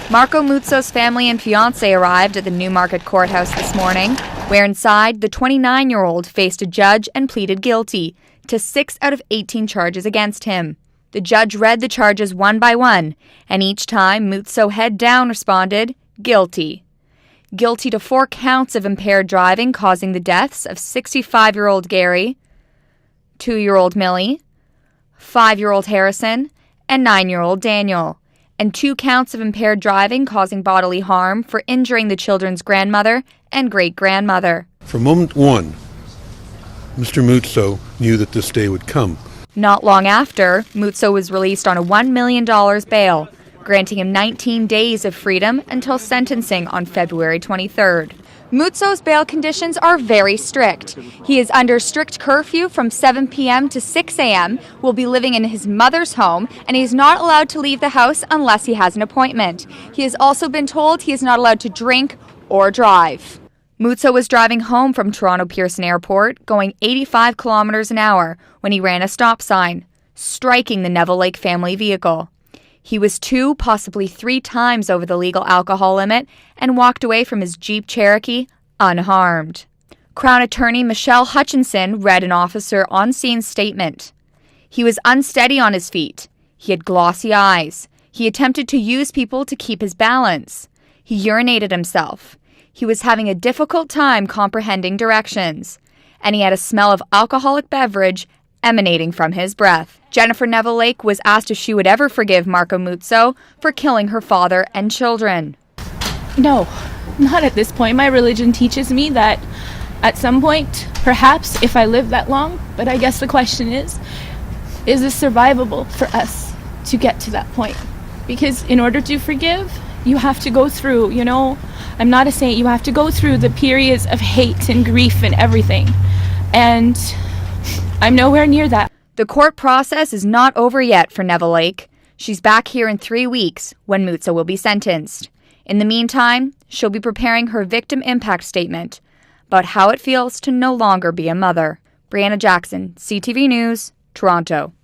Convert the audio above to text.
Marco Muzzo's family and fiancé arrived at the Newmarket courthouse this morning, where inside, the 29-year-old faced a judge and pleaded guilty to 6 out of 18 charges against him. The judge read the charges one by one, and each time Muzzo head down responded, guilty. Guilty to 4 counts of impaired driving causing the deaths of 65-year-old Gary, 2-year-old Millie, 5-year-old Harrison, and 9-year-old Daniel, and 2 counts of impaired driving causing bodily harm for injuring the children's grandmother and great-grandmother. From moment one, Mr. Muzzo knew that this day would come. Not long after, Muzzo was released on a $1 million bail, granting him 19 days of freedom until sentencing on February 23rd. Muzzo's bail conditions are very strict. He is under strict curfew from 7 p.m. to 6 a.m., will be living in his mother's home, and he is not allowed to leave the house unless he has an appointment. He has also been told he is not allowed to drink or drive. Muzzo was driving home from Toronto Pearson Airport, going 85 kilometers an hour, when he ran a stop sign, striking the Neville Lake family vehicle. He was 2, possibly 3 times over the legal alcohol limit and walked away from his Jeep Cherokee unharmed. Crown Attorney Michelle Hutchinson read an officer on-scene statement. He was unsteady on his feet. He had glossy eyes. He attempted to use people to keep his balance. He urinated himself. He was having a difficult time comprehending directions. And he had a smell of alcoholic beverage emanating from his breath. Jennifer Neville Lake was asked if she would ever forgive Marco Muzzo for killing her father and children. No, not at this point. My religion teaches me that at some point, perhaps, if I live that long, but I guess the question is this survivable for us to get to that point? Because in order to forgive, you have to go through, I'm not a saint, you have to go through the periods of hate and grief and everything. And I'm nowhere near that. The court process is not over yet for Neville Lake. She's back here in 3 weeks when Muzzo will be sentenced. In the meantime, she'll be preparing her victim impact statement about how it feels to no longer be a mother. Breanna Jackson, CTV News, Toronto.